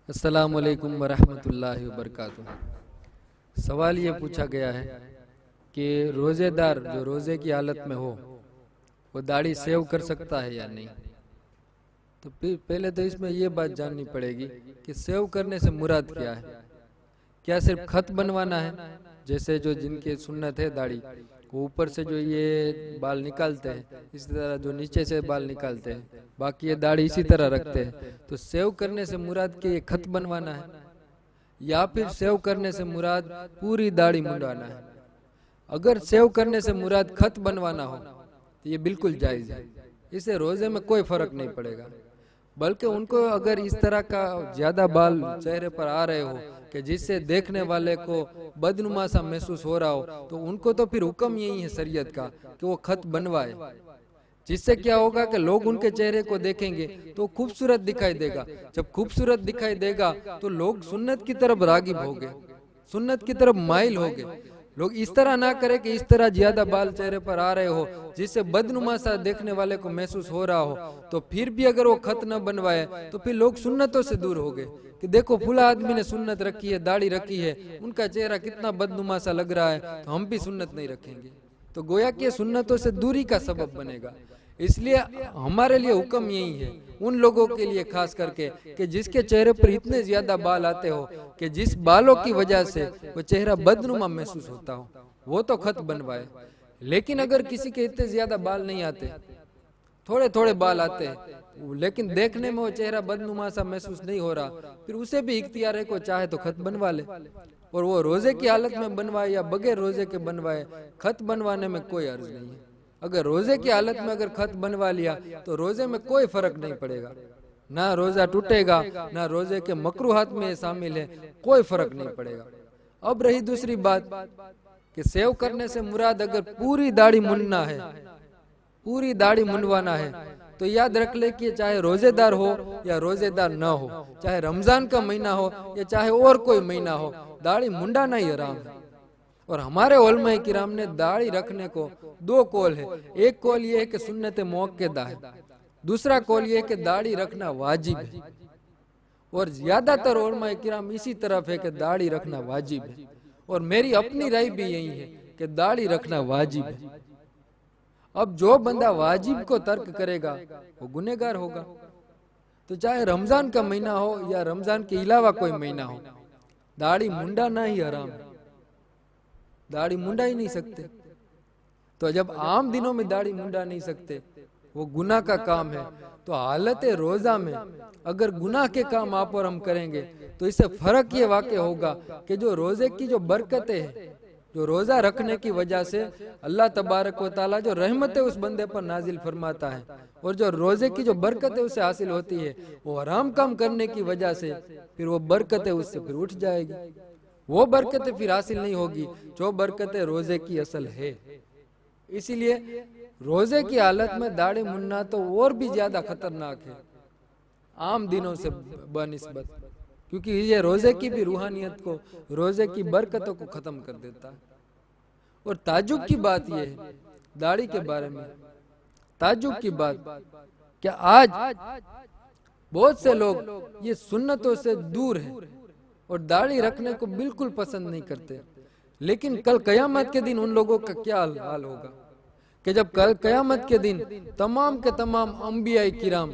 अस्सलाम वालेकुम वरहमतुल्लाहि वबरकातुहू। सवाल ये पूछा गया है कि रोज़ेदार जो रोज़े की हालत में हो वो दाढ़ी सेव कर सकता है या नहीं। तो पहले तो इसमें ये बात जाननी पड़ेगी कि सेव करने से मुराद क्या है। क्या सिर्फ खत बनवाना है, जैसे जो जिनके सुन्नत है दाढ़ी वो ऊपर से जो ये बाल निकालते हैं, इसी तरह जो नीचे से बाल निकालते हैं, बाकी ये दाढ़ी इसी तरह रखते हैं। तो सेव करने से मुराद के ये खत बनवाना है, या फिर सेव करने से मुराद पूरी दाढ़ी मुंडवाना है। अगर सेव करने से मुराद खत बनवाना हो तो ये बिल्कुल जायज़ है, इससे रोज़े में कोई फर्क नहीं पड़ेगा। बल्कि उनको अगर इस तरह का ज्यादा बाल चेहरे पर आ रहे हो कि जिससे देखने वाले को बदनुमा सा महसूस हो रहा हो, तो उनको तो फिर हुक्म यही है शरीयत का कि वो खत बनवाए। जिससे क्या होगा कि लोग उनके चेहरे को देखेंगे तो खूबसूरत दिखाई देगा। जब खूबसूरत दिखाई देगा तो लोग सुन्नत की तरफ रागिब होंगे, सुन्नत की तरफ माइल होंगे। लोग इस तरह ना करें कि इस तरह ज्यादा बाल चेहरे पर आ रहे हो जिससे बदनुमा सा देखने वाले को महसूस हो रहा हो, तो फिर भी अगर वो खत न बनवाए तो फिर लोग सुन्नतों से दूर हो गए कि देखो फुला आदमी ने सुन्नत रखी है, दाढ़ी रखी है, उनका चेहरा कितना बदनुमा सा लग रहा है, तो हम भी सुन्नत नहीं रखेंगे। तो गोया कि सुन्नतों से दूरी का सबब बनेगा। इसलिए हमारे लिए हुक्म यही है उन लोगों के लिए खास करके कि जिसके चेहरे पर इतने ज्यादा बाल आते हो कि जिस बालों की वजह से वो चेहरा बदनुमा महसूस होता हो, वो तो खत बनवाए। लेकिन अगर किसी के इतने ज्यादा बाल नहीं आते, थोड़े थोड़े बाल आते हैं, लेकिन देखने में वो चेहरा बदनुमा सा महसूस नहीं हो रहा, फिर उसे भी इख्तियार है को चाहे तो खत बनवा ले। और वो रोजे की हालत में बनवाए या बगैर रोजे के बनवाए, खत बनवाने में कोई अर्ज नहीं है। अगर रोजे की हालत में अगर खत बनवा लिया तो रोजे में कोई फर्क नहीं पड़ेगा, ना रोजा टूटेगा ना रोजे के मकरूहात में शामिल है, कोई फर्क नहीं पड़ेगा। अब रही दूसरी बात कि सेव करने से मुराद अगर पूरी दाढ़ी मुंडना है, पूरी दाढ़ी मुंडवाना है, तो याद रख ले कि चाहे रोजेदार हो या रोजेदार न हो, चाहे रमजान का महीना हो या चाहे और कोई महीना हो, दाढ़ी मुंडाना ही हराम है। और हमारे उलमा किराम ने दाढ़ी रखने को दो कौल है। एक कौल ये है कि सुन्नत मुअक्कदा है, दूसरा कौल ये है कि दाढ़ी रखना वाजिब है। और ज्यादातर उलमा किराम इसी तरफ है कि दाढ़ी रखना वाजिब है, और मेरी अपनी राय भी यही है कि दाढ़ी रखना वाजिब है। अब जो बंदा वाजिब को तर्क करेगा वो गुनहगार होगा। तो चाहे रमजान का महीना हो या रमजान के अलावा कोई महीना हो, दाढ़ी मुंडाना ही हराम है, दाढ़ी मुंडा ही नहीं सकते। तो जब आम दिनों में दाढ़ी मुंडा नहीं सकते, वो गुनाह का काम है, तो हालत रोजा में अगर गुनाह के काम आप और हम करेंगे तो इससे फर्क ये वाक़ होगा कि जो रोजे की जो बरकतें हैं, जो रोजा रखने की वजह से अल्लाह तबारक व तआला जो रहमतें उस बंदे पर नाजिल फरमाता है, और जो रोजे की जो बरकतें उससे हासिल होती है, वो हराम काम करने की वजह से फिर वो बरकतें उससे फिर उठ जाएगी। वो बरकतें फिर हासिल नहीं होगी जो बरकतें रोजे की असल है। इसीलिए रोजे की हालत में दाढ़ी मुंडना तो और भी ज्यादा खतरनाक है आम दिनों से बनिस्बत, क्योंकि ये रोजे की भी रूहानियत को, रोजे की बरकतों को खत्म कर देता है। और ताजुब की बात यह है दाढ़ी के बारे में, ताजुब की बात क्या आज बहुत से लोग ये सुन्नतों से दूर हैं और दाढ़ी रखने को बिल्कुल पसंद नहीं करते। लेकिन कल कयामत के दिन उन लोगों का क्या हाल होगा कि जब कल कयामत के दिन तमाम के तमाम अंबिया किराम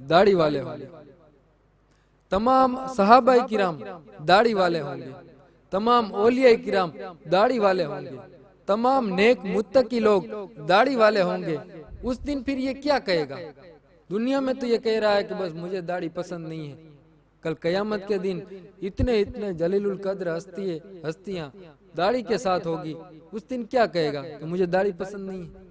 दाढ़ी वाले होंगे, तमाम सहाबा किराम दाढ़ी वाले होंगे, तमाम औलिया किराम दाढ़ी वाले होंगे, तमाम नेक मुत्तकी लोग दाढ़ी वाले होंगे। उस दिन फिर ये क्या कहेगा? दुनिया में तो ये कह रहा है कि बस मुझे दाढ़ी पसंद नहीं है। कल कयामत के दिन इतने इतने जलीलुल कद्र हस्तियां दाढ़ी के साथ होगी, उस दिन क्या कहेगा कि मुझे दाढ़ी पसंद नहीं है।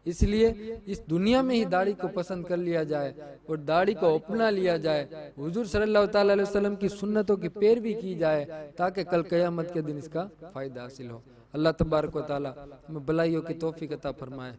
इसलिए इस दुनिया में ही दाढ़ी को पसंद कर लिया जाए और दाढ़ी को अपना लिया जाए, हुजूर सल्लल्लाहु अलैहि वसल्लम की सुन्नतों की पैरवी की जाए, ताकि कल कयामत के दिन इसका फायदा हासिल हो। अल्लाह तबारक व तआला हमें भलाइयों की तौफीक अता फरमाए।